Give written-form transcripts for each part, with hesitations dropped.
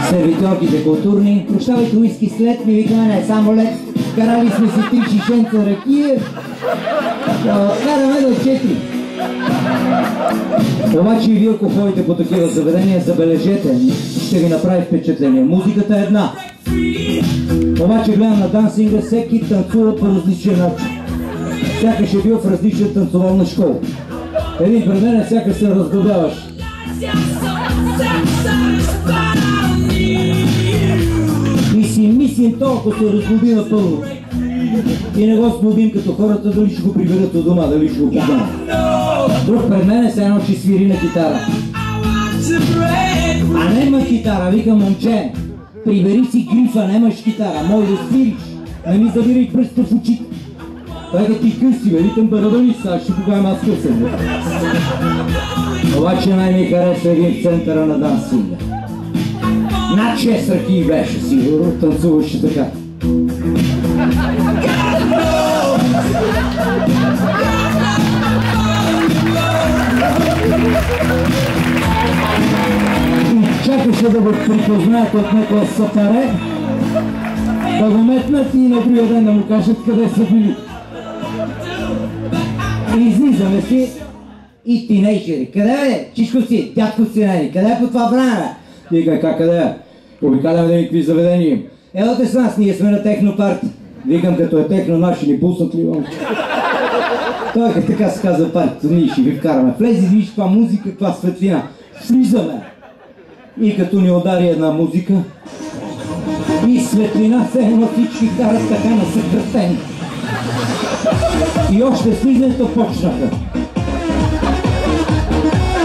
Сервитьорките културни. Прощавайте, уиски след ми викаме, не само лед. Карали сме си 3 шишенца ракия. Караме до 4. Обаче и вие, ако ходите по такива заведения, забележете, ще ви направи впечатление. Музиката е една. Обаче гледам на дансинга, всеки танцува по различен начин. Сякаш е бил в различна танцовална школа. Един пред мен сякаш се разглобяваш. И си мислим толкова се разглоби напълно. И не го сглобим като хората, дали ще го приберат от дома, дали ще го познават. Друг пред мен се едно, че свири на китара. А нема китара, викам, момче, прибери си грифа, немаш китара, може да свириш, не ми завирай пръста в очите. Той да ти къси, бе, викам, барабани са, ще покажем аз късен. Обаче най-ми харесва един в центъра на дансинга. Над 6 ръки беше, сигурно, танцуваше така. Чакаше да го припознаят от някаква сапаре, да го метнат и на другия ден да му кажат къде са били. И излизаме си и тинейджери. Къде е? Чичко си, дядко си нени, къде е по това време? Вика, как къде е? Обикаляме да никакви заведения. Елате с нас, ние сме на технопарт. Викам, като е техно, наши ни пуснат ли вам? Той е така се казва партито, ние ще ви вкараме. Влези, виж каква музика, каква светлина. Влизаме. И като ни удари една музика и светлина, все едно всички карат така на съкратени. И още слизането почнаха.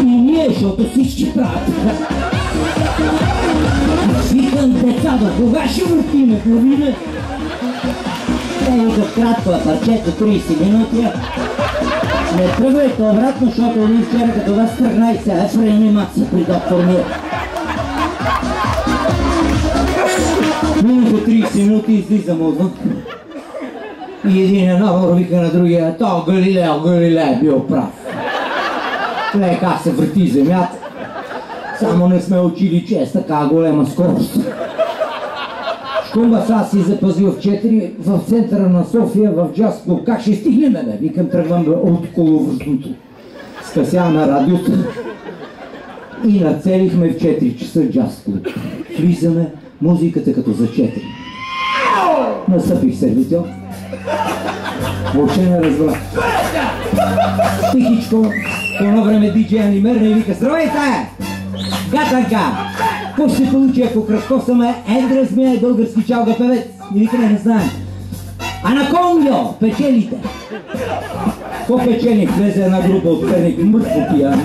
И ние, защото всички правят така. Викам, децата, кога ще въртиме, главиме? Те викат кратко, парчето 30 минути. Не тръгвайте обратно, защото един вчера като вас тръгна и сега е в реанимация при доктор Мир. Минаха 30 минути и излизам отвън. И един набор вика на другия, то Галилео бил прав. Гледай как се върти земята. Само не сме учили, че е с така голема скорост. Щумба са си запазил в 4 в центъра на София в джаз клуб. Как ще стигнем, бе? Викам, тръгвам от коловръстното. Скъсяваме радиото и нацелихме в 4 часа джаз клуб. Влизаме, музиката като за 4. Насъпих сервитьор. Въобще не разбрах. Тихичко, по едно време диджея ни мерна и вика, здравейте! Гатанка! Какво ще се получи, ако кръскосаме Ендрес ми е български чалга певец? И викаме, не знаем. Анакондио! Печелите! Какво печели? Влезе една група от Перник, мъртво пиян.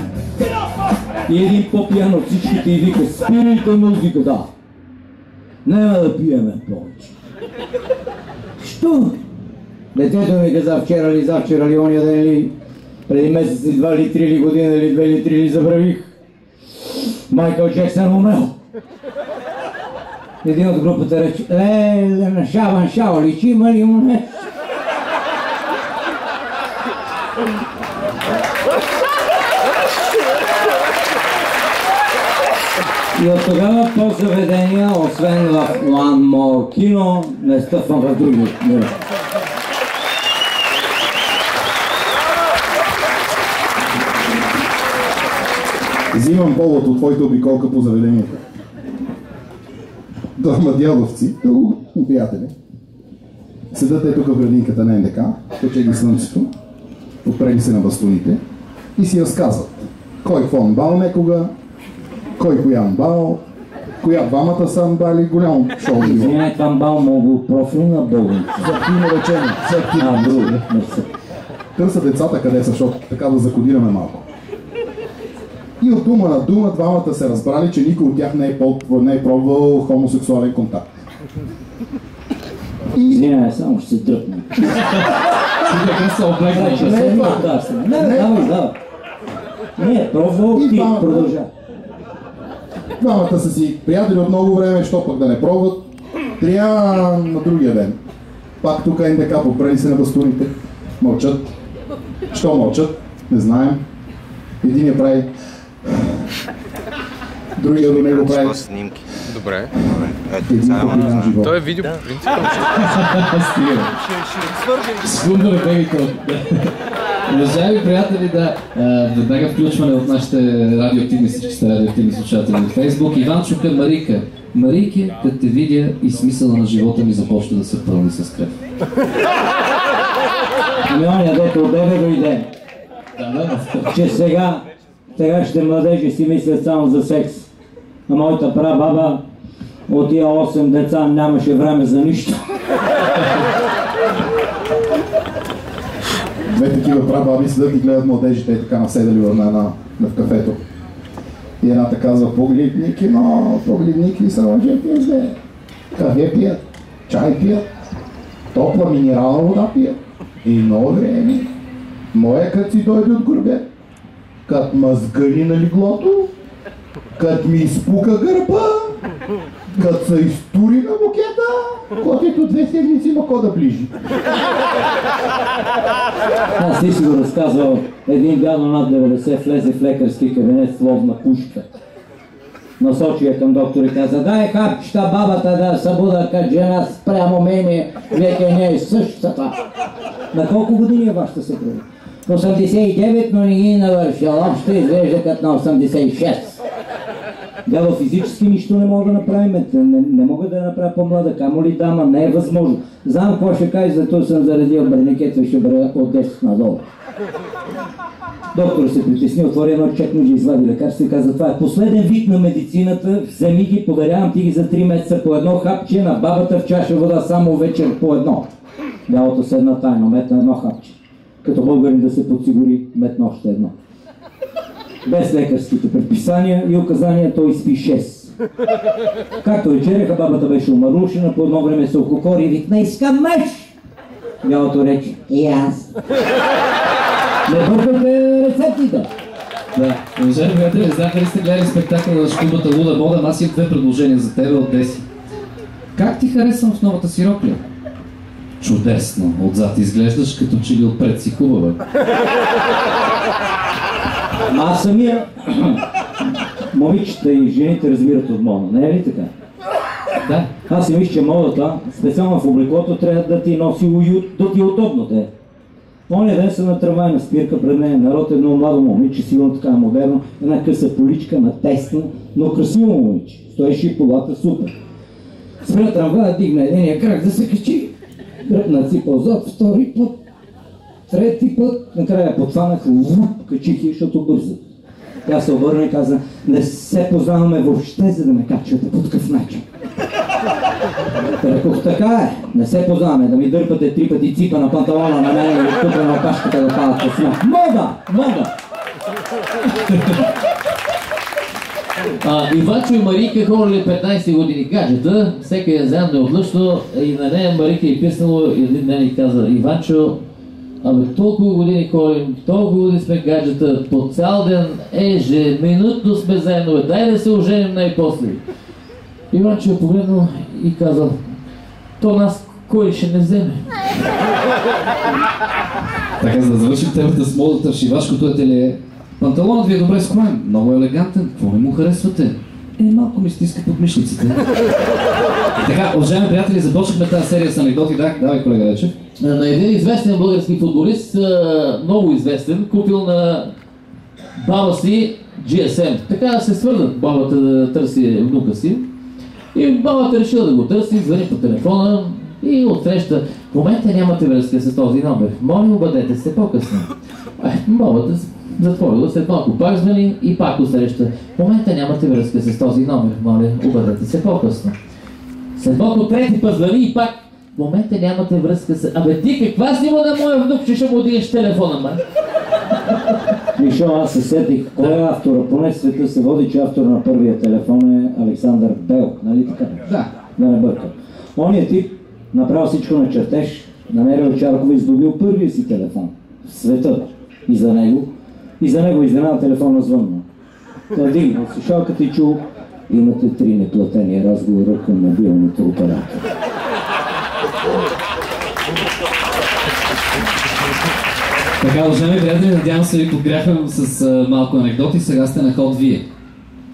И един по-пиян от всичките и вика, спирайте музика, да. Няма да пиеме повече. Що? Детето ми каза вчера ли, завчера ли, ония ден ли, преди месец ли, 2 ли, 3 ли година ли, 2 ли, 3 ли, забравих. Майкъл Джексън умрел. Един от групата рече, на Шабан Шао, личи има ли му нещо? И от тогава по заведения, освен в One More кино, не стъпвам в други. Взимам повод от твоята обиколка по заведенията. Двама дядовци, приятели, седат тук в градинката на НДК, печели слънцето, опрели се на бастуните и си разказват кой какво анбал некога, кой коя анбал, коя двамата са анбали, голямо шоу. Извинете, анбал много профилна болница. За активно лечение. Други. Търсят децата къде са, защото така да закодираме малко. И от дума на дума двамата се разбрали, че никой от тях не е пробвал хомосексуален контакт. Извинявай, само ще се дръпна. Не, пробвал ти продължа. Двамата са си приятели от много време, що пък да не пробват. Трябва на другия ден. Пак тук НДК попрели се на бастуните. Мълчат. Що мълчат? Не знаем. Единия прави другия до него прави снимки. Добре. един по-голям живот. Той е видео по принцип. Секунда, бегите. Уважаеми приятели, веднага включване от нашите радиоактивни, всички сте радиоактивни слушатели на Фейсбук. Иванчо към Марика. Марийке, като те видя и смисъла на живота ми започва да се пълни с кръв. Оня, дето от тебе дойде. Че сега младежи си мислят само за секс. А моята прабаба от тия 8 деца нямаше време за нищо. Две такива прабаби седят и гледат младежите и така наседали в кафето. И едната казва: погледни кино, погледни са мъже пият, кафе пият, чай пият, топла минерална вода пият. И много време. Моя кът си дойде от горбе, кът мазгани на леглото, кът ми изпука гърба, кът се изтури на букета, котето 2 седмици има ко да ближи. Аз ти си го разказвал, един дядо над 90 влезе в лекарски кабинет с ловна пушка. Насочи я към доктор и каза: дай хапчета бабата да събуда, като жена спрямо мене, веке не е същата. На колко години е вашата съпруга? 89, но не ги навършил. Общо изглежда като на 86. Дядо, физически нищо не мога да направим. Не мога да я направя по-млада, камо ли дама, не е възможно. Знам какво ще кажа, зато съм заредил браникето и ще бъда от 10 надолу. Доктор се притесни, отвори едно четно, извади лекарство и каза: това е последен вид на медицината, вземи ги, подарявам ти ги за 3 месеца по едно хапче, на бабата в чаша вода само вечер по едно. Дялото седна тайно, метна едно хапче. Като българин да се подсигури, метна още едно. Без лекарските предписания и указания той спи 6. Както вечеряха, бабата беше умърлушена, по едно време се ококори и викна: искам мъж! Дялото рече: и аз. Не бъркате рецептите. Да, уважаеми приятели, знаете ли сте гледали спектакъл на Шкубата Луда Бода? Аз имам 2 предложения за тебе от 10. Как ти харесвам в новата си рокля? Чудесно, отзад изглеждаш, като че ли отпред си хубава. Аз самия момичета и жените разбират от мода, не е ли така? Да. Аз си мисля, че модата, специално в облеклото, трябва да ти носи уют, да ти е удобно да е. Оня ден са на трамвайна спирка пред нея народ, едно младо момиче, сигурно така модерно, една къса поличка, натесна, но красиво момиче. Стоеше и полата супер. Спря трамвая, дигна единия крак да се качи, дръпна си по-зад, втори път, трети път, накрая подфанаха, качих и, защото бързат. Тя се обърна и каза: не се познаваме въобще, за да ме качвате по такъв начин. Рекох: така е, не се познаваме, да ми дърпате 3 пъти ципа на панталона на мен или тук на опашката да падат по сняг. Мода! Мода! Иванчо и Марийка ходили 15 години гаджета, всеки е заедно неотлъчно и на нея Марийка е писнало и един ден и каза: Иванчо, абе толкова години ходим, толкова години сме гаджета, по цял ден, ежеминутно сме заедно, дай да се оженим най-после. Иванчо е погледнал и казал: то нас кой ще не вземе? Така, за да завършим темата с модата в шивашкото ателие. Панталонът ви е добре скроен, много елегантен, какво не му харесвате? Малко ми стиска под мишниците. Така, уважаеми приятели, започнахме тази серия с анекдоти. Да, давай, колега Речев. На един известен български футболист, много известен, купил на баба си GSM. Така се свърнат бабата да търси внука си. И бабата решила да го търси, звъни по телефона и отсреща: в момента нямате връзка с този номер, моля, обадете се по-късно. Бабата затворила, след малко пак звъни и пак отсреща: в момента нямате връзка с този номер, моля, обадете се по-късно. След малко трети път звъни и пак: в момента нямате връзка с... Абе ти каква снима на моя внук, че ще му дигаш телефона, ма? Мишо, аз се сетих, кой е автора? Поне в света се води, че автор на първия телефон е Александър Бел, нали така? Да. Да не бъркам. Ония тип направил всичко на чертеж, намерил Чаркова и здобил първия си телефон в света. И за него изненада телефона звънна. Той дигнал слушалката и чул: имате 3 неплатени разговора към мобилните оператори. Така, уважаеми приятели, надявам се ви подгряхам с малко анекдоти, сега сте на ход вие.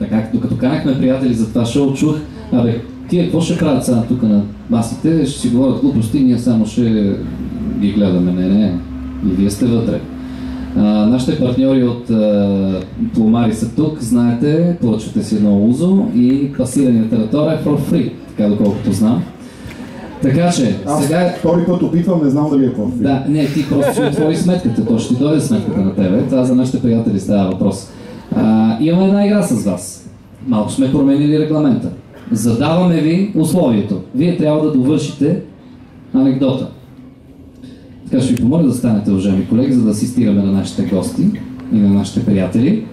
така, докато канахме приятели за това шоу, чух, абе, тия какво ще правят сега тук на масите, ще си говорят глупости, ние само ще ги гледаме, не, и вие сте вътре. Нашите партньори от Пломари са тук, знаете, плачвате си едно узо и пасирането на тора е for free, така доколкото знам. Така че, аз сега... втори път опитвам, не знам дали е for free. Да, не, ти просто ще отвори сметката, то ще ти дойде сметката на тебе, това за нашите приятели става въпрос. Имаме една игра с вас. Малко сме променили регламента. Задаваме ви условието. Вие трябва да довършите анекдота. Така ще ви помоля да станете, уважаеми колеги, за да асистираме на нашите гости и на нашите приятели.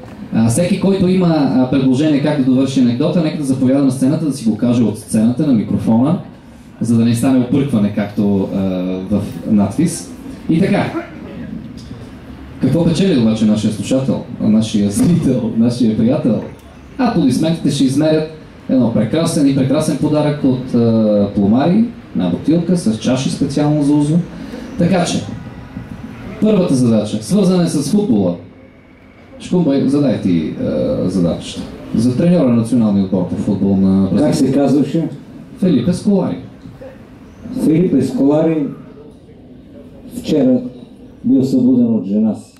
Всеки, който има предложение как да довърши анекдота, нека да заповяда на сцената, да си го каже от сцената, на микрофона, за да не стане объркване, както в надпис. И така. Какво печели обаче нашия слушател, нашия зрител, нашия приятел? Аплодисментите ще измерят едно прекрасен подарък от Пломари, една бутилка с чаши специално за узо. Така че, първата задача, свързана е с футбола. Шкумбай, задай ти задачата. За треньора на националния отбор по футбол на Бразилия. Как се казваше? Фелипе Сколари. Фелипе Сколари вчера бил събуден от жена си.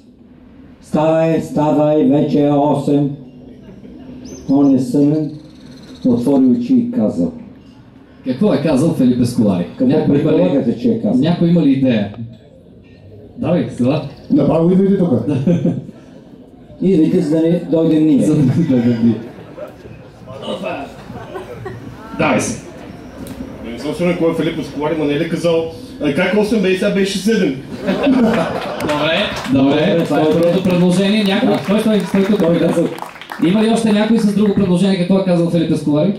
Ставай, вече е 8. Он е съмен, отвори очи и казал. Какво е казал Фелипе Сколари? Какво предполагате, че е казал? Някой има ли идея? Давай, села. Направо идвайте тук. Идвайте, за да не дойдем ние. За да не дойдем ние. Давай се. Не съм сигурен кой е Фелипе Сколари, но не е ли казал как 8 бе и сега беше 7? Добре, това е първото предложение. Някой, стой тук. Има ли още някой с друго предложение, какво е казал Фелипе Сколари?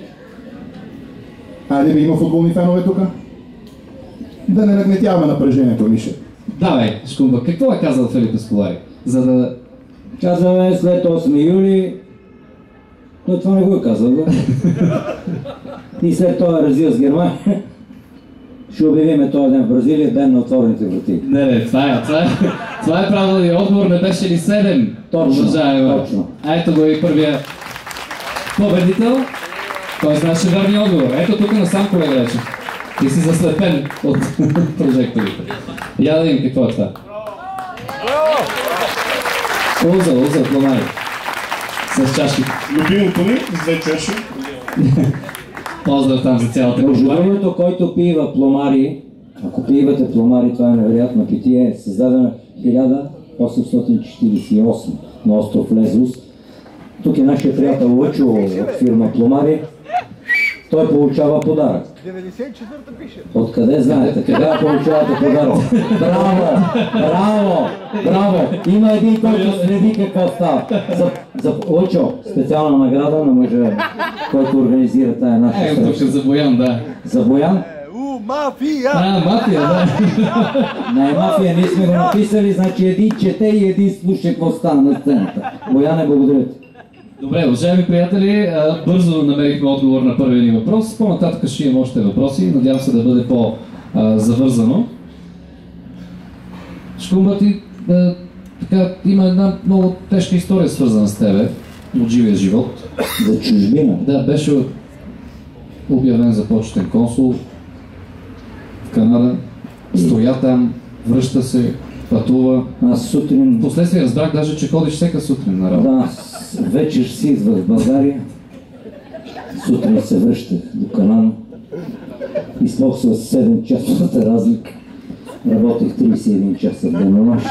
Айде би, има футболни фенове тук. Да не нагнетяваме напрежението, Мише. Давай, Шкумба, какво е казал Фелипе Сколари? За да... Казваме след 8 юли, но това не го е казал, да? И след това развил с Германия. Ще обявиме този ден в Бразилия, ден на отворените врати. Не, това е правилният отговор, не беше ли 7? Точно, уважаема. точно. Ето го и първия победител. Той знаеше верния отговор. Ето тук насам, колега вече. Ти си заслепен от прожекторите. Я да видим какво е това. Уза, Пломари. С чашки. Любимото ми, с 2 чаши. Поздрав там за цялата Между компания. другото, който пива Пломари, ако пивате Пломари, това е невероятно питие, е създадена 1848 на остров Лезус. Тук е нашия приятел Лъчо от фирма Пломари. Той получава подарък. 94-та пише. Откъде знаете? Къде получавате подарък? Браво! Има един, който следи какво става. За Лъчо, специална награда на мъжа, който организира тая наша Тук среща. за Боян, да. За Боян? Мафия! Мафия, да. Не е мафия, ние сме го написали, значи един чете и един слуша какво стана на сцената. Бояне, благодаря ти. Добре, уважаеми приятели, бързо намерихме отговор на първия ни въпрос. По-нататък ще имам още въпроси, надявам се да бъде по-завързано. Шкумба, ти така, има една много тежка история свързана с тебе от живия живот. За чужбина. Да, беше обявен за почетен консул в Канада, стоя там, връща се, пътува. Аз сутрин... Впоследствие разбрах даже, че ходиш всека сутрин на работа. Да, вечер си идвах в България. Сутрин се връщах до Канада. И слох с 7 часовата разлика. Работех 31 часа в денонощ.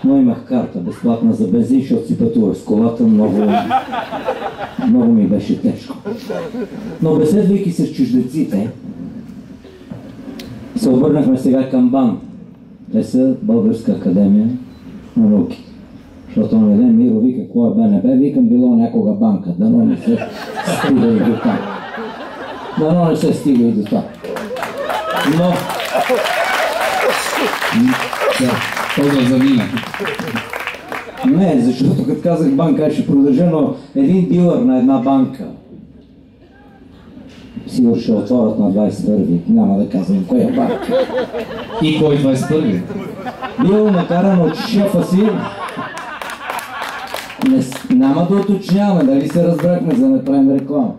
Но имах карта безплатна за бензин, защото си пътувах с колата. Много ми беше тежко. Но беседвайки се с чуждеците, се обърнахме сега към БАН. Те са Българска академия на науки. Защото он ден Миро вика, какво е БНБ? Викам, било някога банка. Дано не се стига и до там. Дано не се стига и до там. Но... Поздрав за Нина. Не, защото като казах банка, ще продължа, но един дилър на една банка сигурно ще отворят на 21-ви. Няма да казвам коя банка. И кой 21-ви? Бил накаран от шефа си Няма да уточняваме, дали се разбрахме, за да не правим реклама.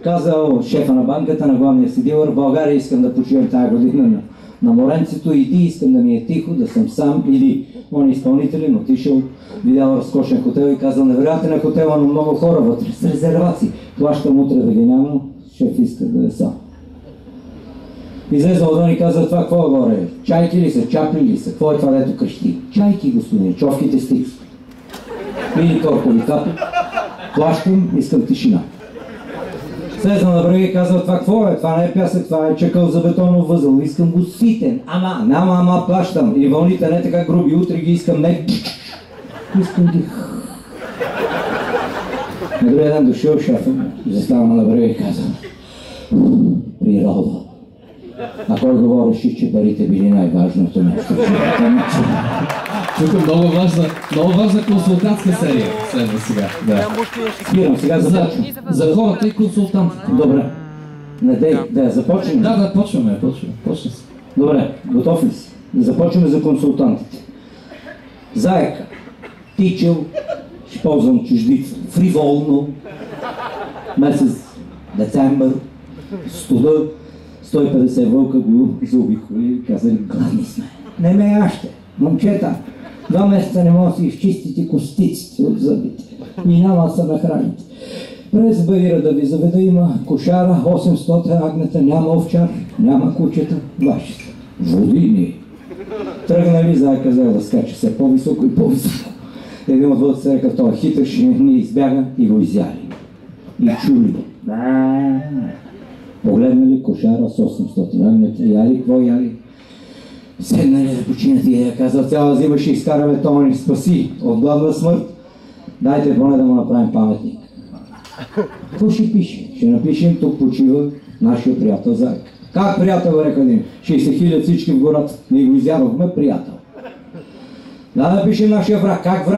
Казал шефа на банката, на главния си дилър: в България искам да почивам тази година на моренцето, иди, искам да ми е тихо, да съм сам, иди. Он е изпълнителен, отишъл, видял разкошен хотел и казал: невероятен хотела, но много хора вътре, с резервации. Плащам утре да ги няма, шеф иска да е сам. Излезе отвън и каза: това какво е горе? Чайки ли са, чапли ли са? Какво е това, дето крещи? Чайки, господин, човките стих. Или торкови капи. Плащам, искам тишина. Слезна на брега и казва: това какво е? Това не е пясък, това е чакъл за бетонов възъл. Искам го ситен. Ама плащам. И вълните не така груби, утре ги искам не. Искам ги. На другия ден дошъл шефа, застава на брега и казва: природа. А той говореше, че парите били най-важното нещо. Тук много важна консултантска серия следва сега. Да. Спирам, сега започвам. За хората и консултантите. Добре. Да започнем. Да, почваме. Почне се. Добре, готов ли си? Да започваме за консултантите. Заека, тичел, ще ползвам чуждица, фриволно, месец децемвър, студа, 150 вълка го заобиколи и казали: гладни сме. Не ме яще, момчета, 2 месеца не може да си изчистите костиците от зъбите и няма да се нахраните. През Баира да ви заведа има кошара, 800 агнета, няма овчар, няма кучета, вашите. Водини. Тръгнали, Заека взел да скача все по-високо и по-високо. Един от вълците се река: това хитър ще ни избяга, и го изяли. И чули. Погледнали кошара с 800 агнета, яли, какво яли? Седнали да починат и я казал: цяла зима ще изкараме, това ни спаси от гладна смърт. Дайте поне да му направим паметник. Какво ще пише? Ще напишем: тук почива нашия приятел Заек. Как приятел, река един? 60 000 всички в гората. Ние го изядохме, приятел. Да напишем нашия враг. Как враг?